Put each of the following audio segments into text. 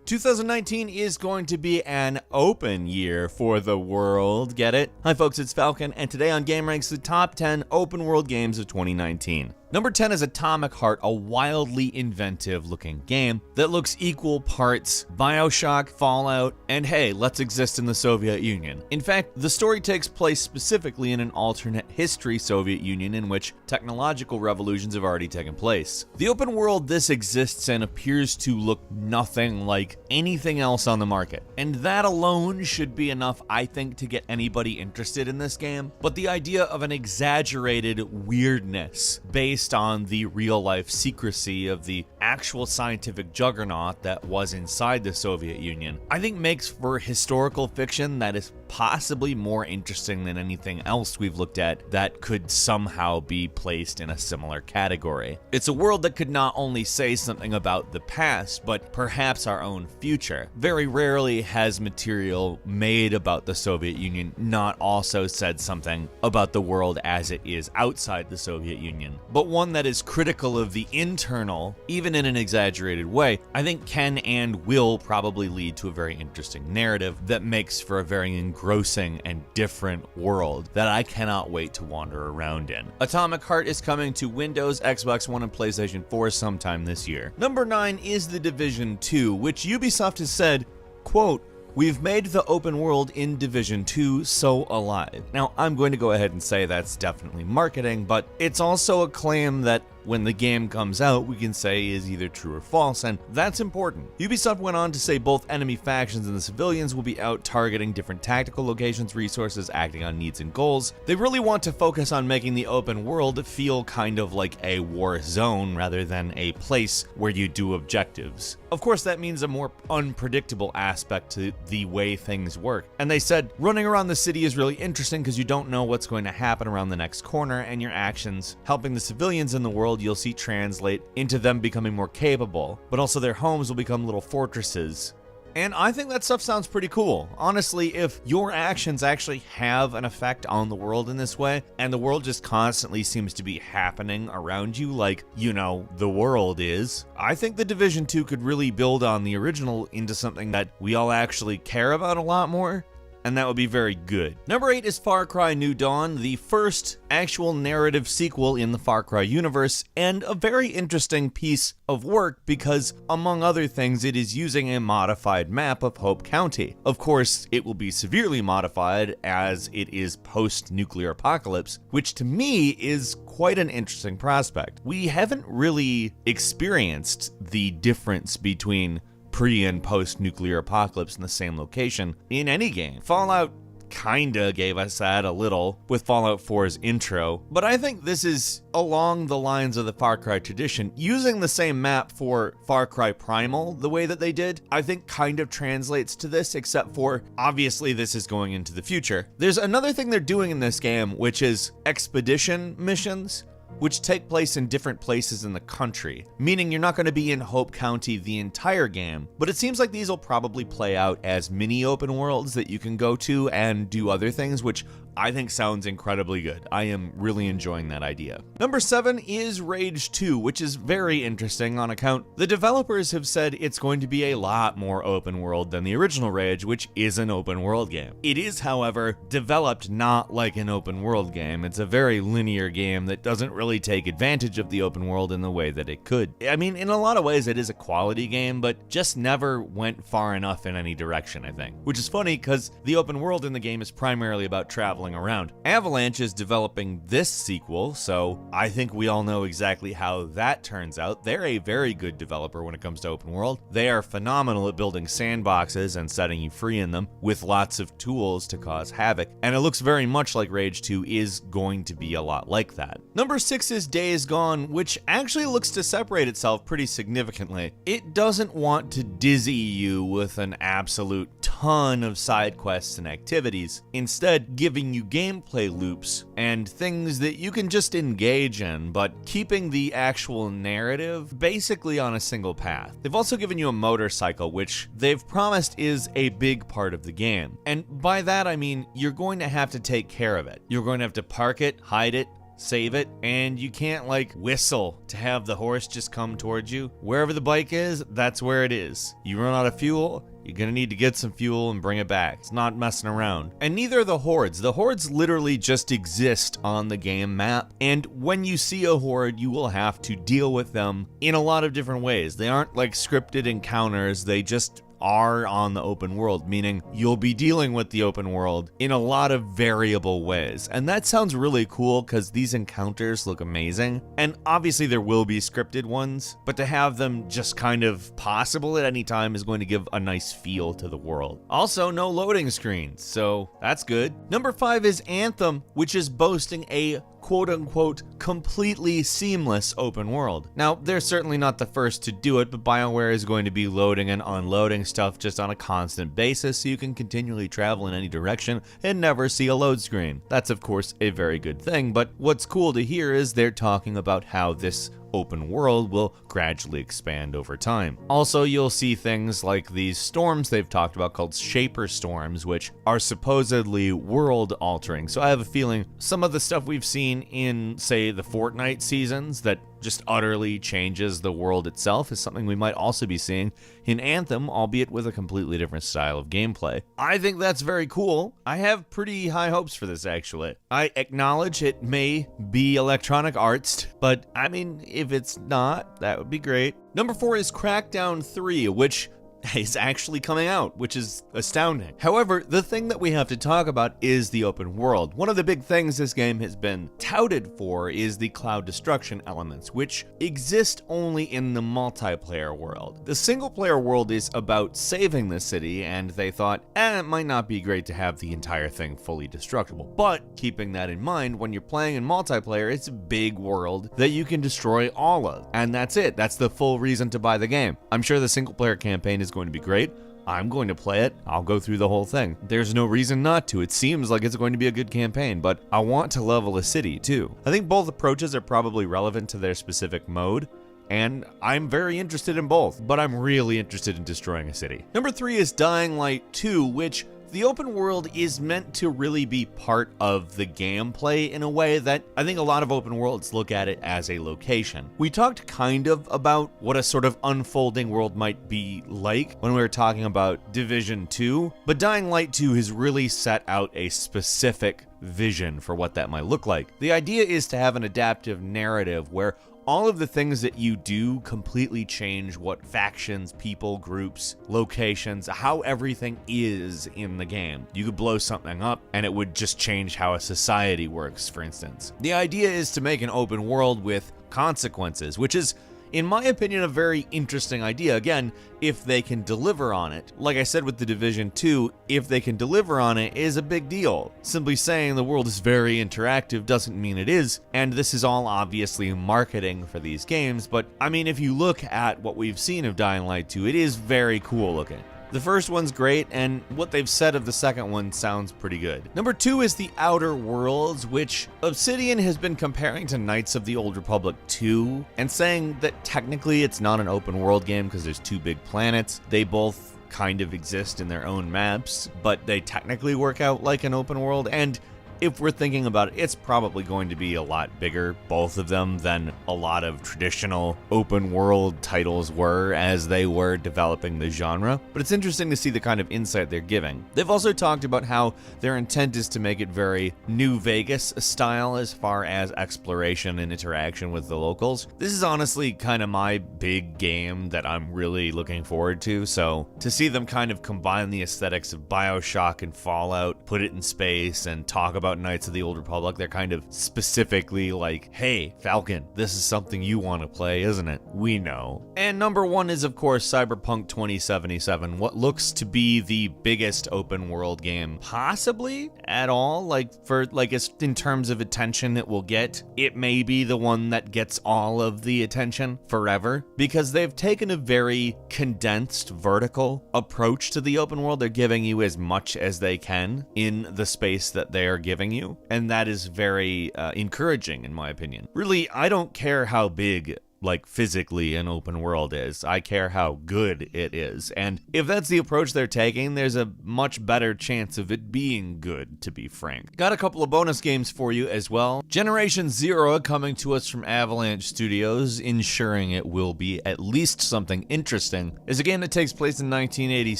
2019 is going to be an open year for the world, get it? Hi folks, it's Falcon, and today on GameRanks, the top 10 open world games of 2019. Number 10 is Atomic Heart, a wildly inventive looking game that looks equal parts BioShock, Fallout, and hey, let's exist in the Soviet Union. In fact, the story takes place specifically in an alternate history Soviet Union in which technological revolutions have already taken place. The open world this exists in appears to look nothing like anything else on the market, and that alone should be enough, I think, to get anybody interested in this game. But the idea of an exaggerated weirdness based on the real-life secrecy of the actual scientific juggernaut that was inside the Soviet Union, I think makes for historical fiction that is possibly more interesting than anything else we've looked at that could somehow be placed in a similar category. It's a world that could not only say something about the past, but perhaps our own future. Very rarely has material made about the Soviet Union not also said something about the world as it is outside the Soviet Union, but one that is critical of the internal, even in an exaggerated way, I think can and will probably lead to a very interesting narrative that makes for a very engrossing and different world that I cannot wait to wander around in. Atomic Heart is coming to Windows, Xbox One, and PlayStation 4 sometime this year. Number 9 is The Division 2, which Ubisoft has said, quote, "We've made the open world in Division 2 so alive." Now, I'm going to go ahead and say that's definitely marketing, but it's also a claim that when the game comes out, we can say is either true or false, and that's important. Ubisoft went on to say both enemy factions and the civilians will be out targeting different tactical locations, resources, acting on needs and goals. They really want to focus on making the open world feel kind of like a war zone rather than a place where you do objectives. Of course, that means a more unpredictable aspect to the way things work. And they said, running around the city is really interesting because you don't know what's going to happen around the next corner, and your actions helping the civilians in the world you'll see translate into them becoming more capable, but also their homes will become little fortresses. And I think that stuff sounds pretty cool. Honestly, if your actions actually have an effect on the world in this way, and the world just constantly seems to be happening around you like, you know, the world is, I think The Division 2 could really build on the original into something that we all actually care about a lot more. And that would be very good. Number 8 is Far Cry New Dawn, the first actual narrative sequel in the Far Cry universe, and a very interesting piece of work because, among other things, it is using a modified map of Hope County. Of course, it will be severely modified as it is post-nuclear apocalypse, which to me is quite an interesting prospect. We haven't really experienced the difference between pre- and post-nuclear apocalypse in the same location in any game. Fallout kinda gave us that a little with Fallout 4's intro, but I think this is along the lines of the Far Cry tradition. Using the same map for Far Cry Primal the way that they did, I think kind of translates to this, except for obviously this is going into the future. There's another thing they're doing in this game, which is expedition missions, which take place in different places in the country, meaning you're not going to be in Hope County the entire game, but it seems like these will probably play out as mini open worlds that you can go to and do other things, which I think sounds incredibly good. I am really enjoying that idea. Number 7 is Rage 2, which is very interesting on account the developers have said it's going to be a lot more open world than the original Rage, which is an open world game. It is, however, developed not like an open world game. It's a very linear game that doesn't really take advantage of the open world in the way that it could. I mean, in a lot of ways it is a quality game, but just never went far enough in any direction, I think. Which is funny because the open world in the game is primarily about traveling around. Avalanche is developing this sequel, so I think we all know exactly how that turns out. They're a very good developer when it comes to open world. They are phenomenal at building sandboxes and setting you free in them with lots of tools to cause havoc, and it looks very much like Rage 2 is going to be a lot like that. Number 6 is Days Gone, which actually looks to separate itself pretty significantly. It doesn't want to dizzy you with an absolute ton of side quests and activities, instead giving you gameplay loops and things that you can just engage in, but keeping the actual narrative basically on a single path. They've also given you a motorcycle, which they've promised is a big part of the game. And by that I mean you're going to have to take care of it. You're going to have to park it, hide it, save it, and you can't like whistle to have the horse just come towards you. Wherever the bike is, that's where it is. You run out of fuel, you're gonna need to get some fuel and bring it back. It's not messing around. And neither are the hordes. The hordes literally just exist on the game map, and when you see a horde, you will have to deal with them in a lot of different ways. They aren't like scripted encounters, they just are on the open world, meaning you'll be dealing with the open world in a lot of variable ways. And that sounds really cool because these encounters look amazing. And obviously there will be scripted ones, but to have them just kind of possible at any time is going to give a nice feel to the world. Also, no loading screens, so that's good. Number 5 is Anthem, which is boasting a quote-unquote completely seamless open world. Now, they're certainly not the first to do it, but BioWare is going to be loading and unloading stuff just on a constant basis, so you can continually travel in any direction and never see a load screen. That's of course a very good thing, but what's cool to hear is they're talking about how this open world will gradually expand over time. Also, you'll see things like these storms they've talked about called Shaper Storms, which are supposedly world altering. So I have a feeling some of the stuff we've seen in, say, the Fortnite seasons that just utterly changes the world itself is something we might also be seeing in Anthem, albeit with a completely different style of gameplay. I think that's very cool. I have pretty high hopes for this, actually. I acknowledge it may be Electronic Arts, but I mean, if it's not, that would be great. Number 4 is Crackdown 3, which is actually coming out, which is astounding. However, the thing that we have to talk about is the open world. One of the big things this game has been touted for is the cloud destruction elements, which exist only in the multiplayer world. The single player world is about saving the city, and they thought, it might not be great to have the entire thing fully destructible. But keeping that in mind, when you're playing in multiplayer, it's a big world that you can destroy all of. And that's it. That's the full reason to buy the game. I'm sure the single player campaign is going to be great. I'm going to play it. I'll go through the whole thing. There's no reason not to. It seems like it's going to be a good campaign, but I want to level a city too. I think both approaches are probably relevant to their specific mode, and I'm very interested in both, but I'm really interested in destroying a city. Number 3 is Dying Light 2, which the open world is meant to really be part of the gameplay in a way that I think a lot of open worlds look at it as a location. We talked kind of about what a sort of unfolding world might be like when we were talking about Division 2, but Dying Light 2 has really set out a specific vision for what that might look like. The idea is to have an adaptive narrative where all of the things that you do completely change what factions, people, groups, locations, how everything is in the game. You could blow something up and it would just change how a society works, for instance. The idea is to make an open world with consequences, which is, in my opinion, a very interesting idea. Again, if they can deliver on it. Like I said with the Division 2, if they can deliver on it is a big deal. Simply saying the world is very interactive doesn't mean it is, and this is all obviously marketing for these games, but I mean, if you look at what we've seen of Dying Light 2, it is very cool looking. The first one's great, and what they've said of the second one sounds pretty good. Number 2 is The Outer Worlds, which Obsidian has been comparing to Knights of the Old Republic 2, and saying that technically it's not an open world game because there's 2 big planets. They both kind of exist in their own maps, but they technically work out like an open world, and if we're thinking about it, it's probably going to be a lot bigger, both of them, than a lot of traditional open world titles were as they were developing the genre. But it's interesting to see the kind of insight they're giving. They've also talked about how their intent is to make it very New Vegas style as far as exploration and interaction with the locals. This is honestly kind of my big game that I'm really looking forward to, so to see them kind of combine the aesthetics of BioShock and Fallout, put it in space, and talk about Knights of the Old Republic, they're kind of specifically like, hey, Falcon, this is something you want to play, isn't it? We know. And number 1 is, of course, Cyberpunk 2077, what looks to be the biggest open world game possibly at all, in terms of attention it will get. It may be the one that gets all of the attention forever, because they've taken a very condensed vertical approach to the open world. They're giving you as much as they can in the space that they are giving you, and that is very encouraging in my opinion. Really, I don't care how big like physically an open world is. I care how good it is. And if that's the approach they're taking, there's a much better chance of it being good, to be frank. Got a couple of bonus games for you as well. Generation Zero coming to us from Avalanche Studios, ensuring it will be at least something interesting, is a game that takes place in 1980s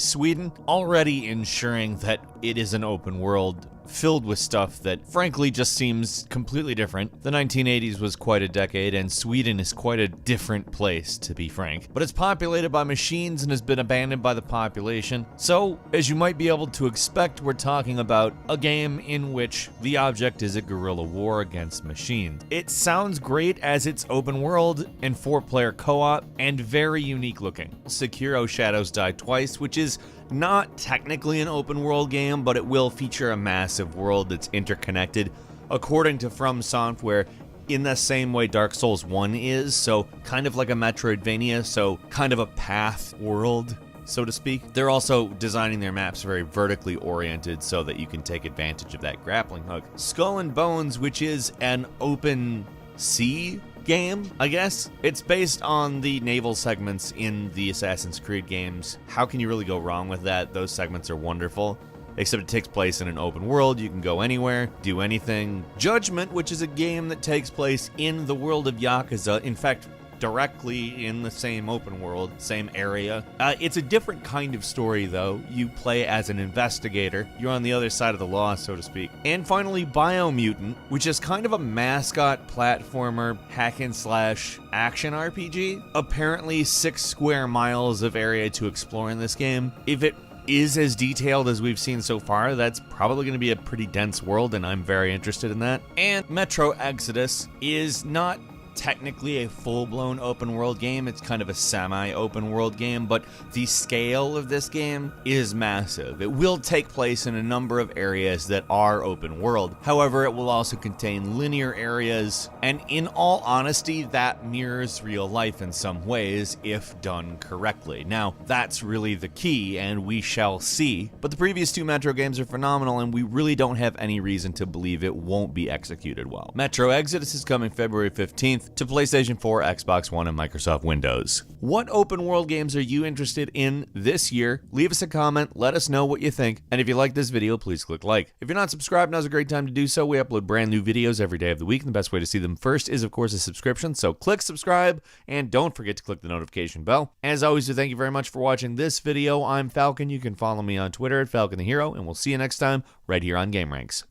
Sweden, already ensuring that it is an open world filled with stuff that frankly just seems completely different. The 1980s was quite a decade, and Sweden is quite a different place, to be frank. But it's populated by machines and has been abandoned by the population. So, as you might be able to expect, we're talking about a game in which the object is a guerrilla war against machines. It sounds great as it's open world and 4-player co-op and very unique looking. Sekiro Shadows Die Twice, which is not technically an open world game, but it will feature a massive world that's interconnected, according to From Software, in the same way Dark Souls 1 is, so kind of like a Metroidvania, so kind of a path world, so to speak. They're also designing their maps very vertically oriented so that you can take advantage of that grappling hook. Skull and Bones, which is an open sea game, I guess. It's based on the naval segments in the Assassin's Creed games. How can you really go wrong with that? Those segments are wonderful. Except it takes place in an open world. You can go anywhere, do anything. Judgment, which is a game that takes place in the world of Yakuza. In fact, directly in the same open world, same area. It's a different kind of story, though. You play as an investigator. You're on the other side of the law, so to speak. And finally, Biomutant, which is kind of a mascot platformer, hack and slash action RPG. Apparently 6 square miles of area to explore in this game. If it is as detailed as we've seen so far, that's probably going to be a pretty dense world, and I'm very interested in that. And Metro Exodus is not technically a full-blown open world game. It's kind of a semi-open world game, but the scale of this game is massive. It will take place in a number of areas that are open world. However, it will also contain linear areas, and in all honesty, that mirrors real life in some ways if done correctly. Now, that's really the key, and we shall see. But the previous 2 Metro games are phenomenal, and we really don't have any reason to believe it won't be executed well. Metro Exodus is coming February 15th to PlayStation 4, Xbox One, and Microsoft Windows. What open world games are you interested in this year? Leave us a comment, let us know what you think, and if you like this video, please click like. If you're not subscribed, now's a great time to do so. We upload brand new videos every day of the week, and the best way to see them first is, of course, a subscription, so click subscribe, and don't forget to click the notification bell. As always, thank you very much for watching this video. I'm Falcon. You can follow me on Twitter at Falcon the Hero, and we'll see you next time right here on GameRanks.